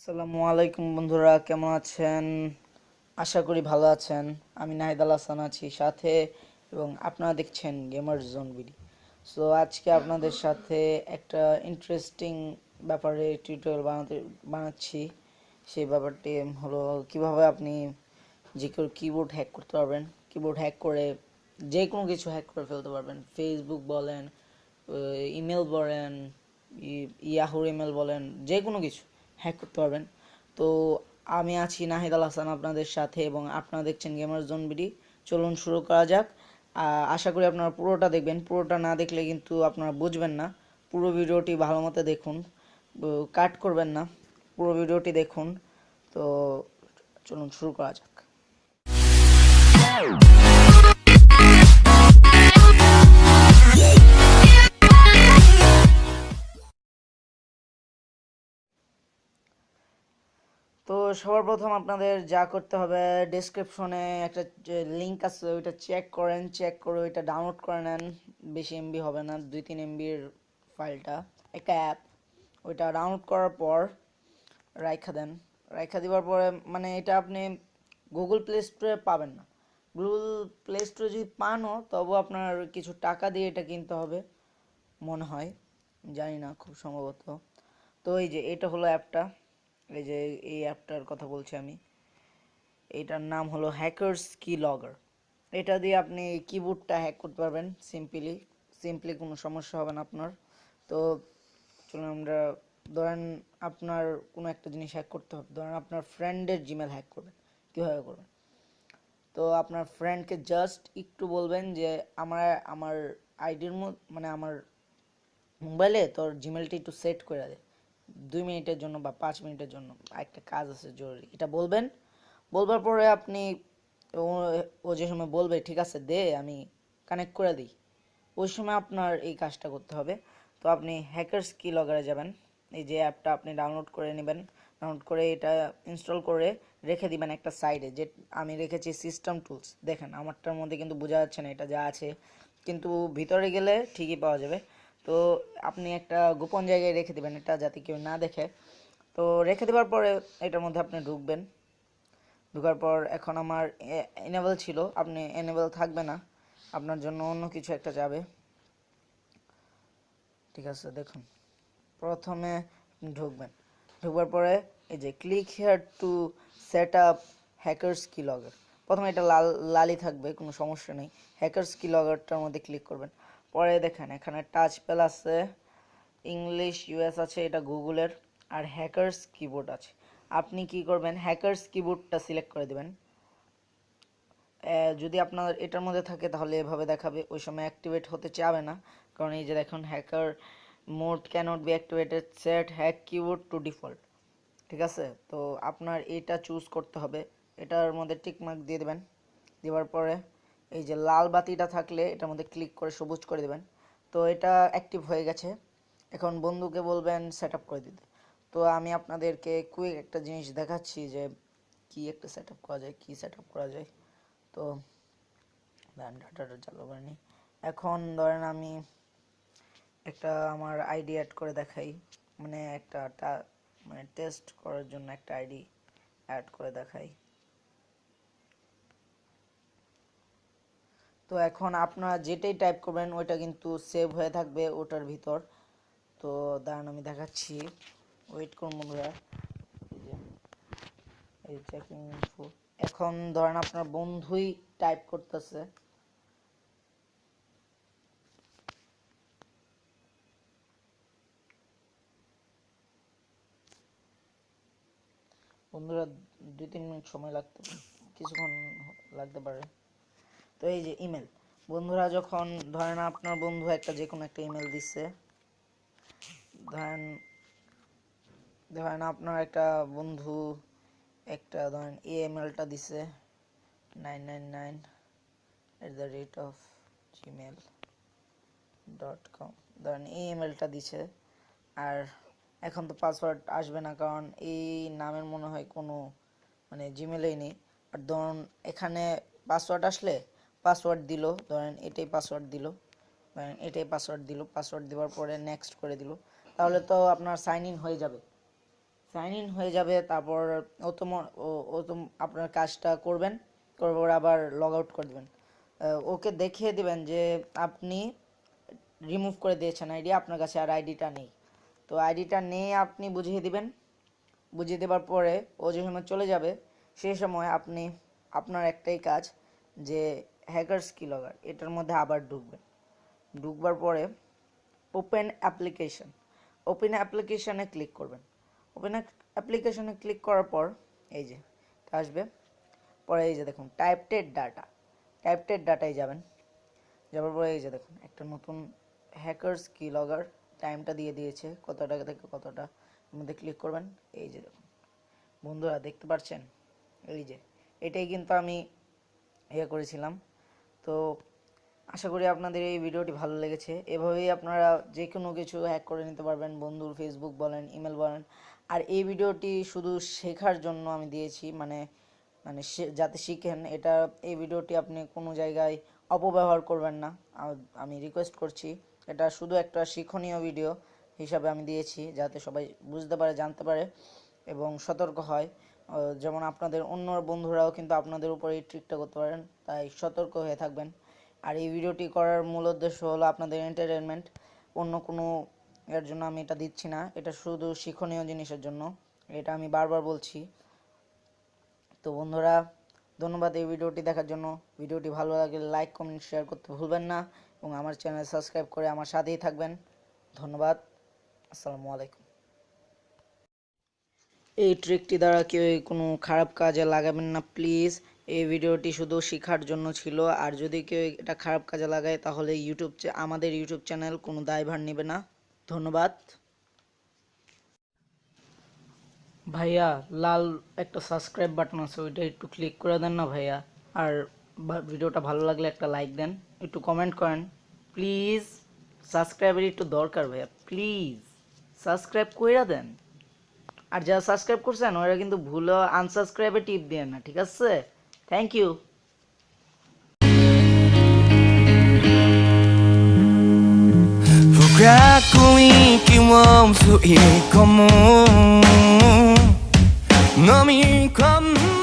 আসসালামু আলাইকুম বন্ধুরা, কেমন আছেন? আশা করি ভালো আছেন। আমি নাহিদ আল হাসান আছি সাথে, এবং আপনারা দেখছেন গেমার জোন বিডি। সো আজকে আপনাদের সাথে একটা ইন্টারেস্টিং ব্যাপারে টিউটোরিয়াল বানাচ্ছি। সেই ব্যাপারটি হলো কিভাবে আপনি যে কেউ কিবোর্ড হ্যাক করতে পারবেন। কিবোর্ড হ্যাক করে যে কোনো কিছু হ্যাক করে ফেলতে পারবেন। ফেসবুক বলেন, ইমেল বলেন, ইয়াহুর ইমেল বলেন, যে কোনো কিছু হ্যাক করতে পারবেন। তো আমি আছি নাহিদ আল হাসান আপনাদের সাথে, এবং আপনারা দেখছেন গেমার জোন বিডি। চলুন শুরু করা যাক। আশা করি আপনারা পুরোটা দেখবেন। পুরোটা না দেখলে কিন্তু আপনারা বুঝবেন না। পুরো ভিডিওটি ভালো মতো দেখুন, কাট করবেন না, পুরো ভিডিওটি দেখুন। তো চলুন শুরু করা যাক। তো সবার প্রথম আপনাদের যা করতে হবে, ডেসক্রিপশনে একটা লিঙ্ক আছে, ওইটা চেক করেন। চেক করে ওইটা ডাউনলোড করে নেন। বেশি এমবি হবে না, 2-3 এমবির ফাইলটা, একটা অ্যাপ। ওইটা ডাউনলোড করার পর রাইখা দেন। রাইখা দেওয়ার পরে মানে এটা আপনি গুগল প্লে স্টোরে পাবেন না। গুগল প্লে স্টোরে যদি পানও, তবু আপনার কিছু টাকা দিয়ে এটা কিনতে হবে মনে হয়, জানি না, খুব সম্ভবত। তো এই যে এটা হলো অ্যাপটা, এই যে এই অ্যাপটার কথা বলছি আমি। এটার নাম হলো হ্যাকার্স কি লগর। এটা দিয়ে আপনি কিবোর্ডটা হ্যাক করতে পারবেন সিম্পলি কোনো সমস্যা হবে না আপনার। তো চলুন আমরা, ধরেন আপনার কোনো একটা জিনিস হ্যাক করতে হবে, ধরেন আপনার ফ্রেন্ডের জিমেল হ্যাক করবেন। কীভাবে করবেন? তো আপনার ফ্রেন্ডকে জাস্ট একটু বলবেন যে আমার আমার আইডির মানে আমার মোবাইলে তোর জিমেলটা একটু সেট করে দে, 2 মিনিটের জন্য বা 5 মিনিটের জন্য, একটা কাজ আছে জরুরি, এটা বলবেন। বলবার পরে আপনি, ও ও যে সময় বলবে ঠিক আছে দে, আমি কানেক্ট করে দিই, ওই সময় আপনার এই কাজটা করতে হবে। তো আপনি হ্যাকার্স কি লগরে যাবেন, এই যে অ্যাপটা আপনি ডাউনলোড করে নেবেন। ডাউনলোড করে এটা ইনস্টল করে রেখে দিবেন একটা সাইডে, যে আমি রেখেছি সিস্টেম টুলস। দেখেন আমারটার মধ্যে কিন্তু বোঝা যাচ্ছে না এটা যা আছে, কিন্তু ভিতরে গেলে ঠিকই পাওয়া যাবে। তো আপনি একটা গোপন জায়গায় রেখে দিবেন এটা, যাতে কেউ না দেখে। তো রেখে দেওয়ার পরে এটার মধ্যে আপনি ঢুকবেন। ঢোকার পর এখন আমার এনেবল ছিল, আপনি এনেবল থাকবে না, আপনার জন্য অন্য কিছু একটা যাবে। ঠিক আছে, দেখুন প্রথমে ঢুকবেন। ঢুকবার পরে এই যে click here two set up hackers কি লগর, প্রথমে এটা লালই থাকবে, কোনো সমস্যা নেই। হ্যাকার্স কি লগরটার মধ্যে ক্লিক করবেন। পরে দেখেন এখানে টাচ প্যাল আছে, ইংলিশ ইউএস আছে, এটা গুগলের, আর হ্যাকার্স কিবোর্ড আছে। আপনি কি করবেন, হ্যাকার্স কিবোর্ডটা সিলেক্ট করে দেবেন। যদি আপনার এটার মধ্যে থাকে তাহলে এভাবে দেখাবে, ওই সময় অ্যাক্টিভেট হতে চাবে না, কারণ এই যে দেখুন hacker mode cannot be activated, set hack keyboard to default. ঠিক আছে, তো আপনার এটা চুজ করতে হবে, এটার মধ্যে টিক মার্ক দিয়ে দেবেন। দেওয়ার পরে এই যে লাল বাতিটা থাকলে এটার মধ্যে ক্লিক করে সবুজ করে দেবেন। তো এটা অ্যাক্টিভ হয়ে গেছে। এখন বন্ধুকে বলবেন সেট আপ করে দিতে। তো আমি আপনাদেরকে কুইক একটা জিনিস দেখাচ্ছি যে কি একটা সেট আপ করা যায়, কি সেট আপ করা যায়। তো ডাটাটা চালু করিনি। এখন ধরেন আমি একটা আমার আইডি অ্যাড করে দেখাই, মানে মানে টেস্ট করার জন্য একটা আইডি অ্যাড করে দেখাই। তো এখন আপনারা যেটাই টাইপ করবেন ওইটা কিন্তু সেভ হয়ে থাকবে ওটার ভিতর। তো দাঁড়ান আমি দেখাচ্ছি, ওয়েট করুন বন্ধুরা। এই যে এই চেকিং ইনফো, এখন ধরেন আপনার বন্ধুই টাইপ করতেছে। বন্ধুরা 2-3 মিনিট সময় কিছুক্ষণ লাগতে পারে। তো এই যে ইমেল, বন্ধুরা যখন ধরেন আপনার বন্ধু একটা যে কোনো একটা ইমেল দিচ্ছে, ধরেন ধরেন আপনার একটা বন্ধু একটা ধরেন এই ইমেলটা দিছে 999@gmail.com, ধরেন এই ইমেলটা দিছে। আর এখন তো পাসওয়ার্ড আসবে না, কারণ এই নামের মনে হয় কোনো মানে জিমেলেই নেই। আর ধরুন এখানে পাসওয়ার্ড আসলে পাসওয়ার্ড দিল, ধরেন এটাই পাসওয়ার্ড দিল, ধরেন এটাই পাসওয়ার্ড দিল, পাসওয়ার্ড দেওয়ার পরে নেক্সট করে দিল, তাহলে তো আপনার সাইন ইন হয়ে যাবে। সাইন ইন হয়ে যাবে, তারপর ও তো আপনার কাজটা করবেন, করার পর আবার লগ আউট করে দেবেন। ওকে দেখিয়ে দিবেন যে আপনি রিমুভ করে দিয়েছেন আইডি, আপনার কাছে আর আইডিটা নেই। তো আইডিটা নিয়ে আপনি বুঝিয়ে দিবেন, বুঝিয়ে দেওয়ার পরে ও যে সময় চলে যাবে সেই সময় আপনি আপনার একটাই কাজ যে হ্যাকার্স কিলগার এটার মধ্যে আবার ঢুকবার পরে ওপেন অ্যাপ্লিকেশনে ক্লিক করবেন। ওপেন অ্যাপ্লিকেশনে ক্লিক করার পর এই যে আসবে, পরে এই যে দেখুন টাইপটেড ডাটায় যাবার পরে এই যে দেখুন একটা নতুন হ্যাকার্স কিলগার টাইমটা দিয়ে দিয়েছে, কতটা থেকে কতটা, এর মধ্যে ক্লিক করবেন। এই যে দেখুন বন্ধুরা দেখতে পাচ্ছেন, এই যে এটাই কিন্তু আমি করেছিলাম। তো আশা করি আপনাদের এই ভিডিওটি ভালো লেগেছে। এভাবেই আপনারা যে কোনো কিছু হ্যাক করে নিতে পারবেন, বন্ধুর ফেসবুক বলেন, ইমেল বলেন। আর এই ভিডিওটি শুধু শেখার জন্য আমি দিয়েছি, মানে মানে যাতে শিখেন। এই ভিডিওটি আপনি কোনো জায়গায় অপব্যবহার করবেন না, আমি রিকোয়েস্ট করছি। এটা শুধু একটা শিক্ষণীয় ভিডিও হিসাবে আমি দিয়েছি, যাতে সবাই বুঝতে পারে, জানতে পারে এবং সতর্ক হয়। যেমন আপনাদের অন্য বন্ধুরাও কিন্তু আপনাদের উপর এই ট্রিকটা করতে পারেন, তাই সতর্ক হয়ে থাকবেন। আর এই ভিডিওটি করার মূল উদ্দেশ্য হলো আপনাদের এন্টারটেনমেন্ট, অন্য কোনো এর জন্য আমি এটা দিচ্ছি না। এটা শুধু শিক্ষণীয় জিনিসের জন্য, এটা আমি বারবার বলছি। তো বন্ধুরা ধন্যবাদ এই ভিডিওটি দেখার জন্য। ভিডিওটি ভালো লাগলে লাইক, কমেন্ট, শেয়ার করতে ভুলবেন না এবং আমার চ্যানেল সাবস্ক্রাইব করে আমার সাথেই থাকবেন। ধন্যবাদ। আসসালামু আলাইকুম। এই ট্রিকটি দ্বারা কেউ কোনো খারাপ কাজে লাগাবেন না প্লিজ। এই ভিডিওটি শুধু শেখার জন্য ছিল। আর যদি কেউ এটা খারাপ কাজে লাগায় তাহলে আমাদের ইউটিউব চ্যানেল কোনো দায়ভার নেবে না। ধন্যবাদ। ভাইয়া লাল একটা সাবস্ক্রাইব বাটন আছে, ওইটা একটু ক্লিক করে দেন না ভাইয়া। আর ভিডিওটা ভালো লাগলে একটা লাইক দেন, একটু কমেন্ট করেন প্লিজ। সাবস্ক্রাইবের একটু দরকার ভাইয়া, প্লিজ সাবস্ক্রাইব কইরা দেন। আর যারা সাবস্ক্রাইব করছেন ওরা কিন্তু ভুলও আনসাবস্ক্রাইবে টিপ দেন না, ঠিক আছে? Thank you. Aku ingin memsuikanmu, nami kamu.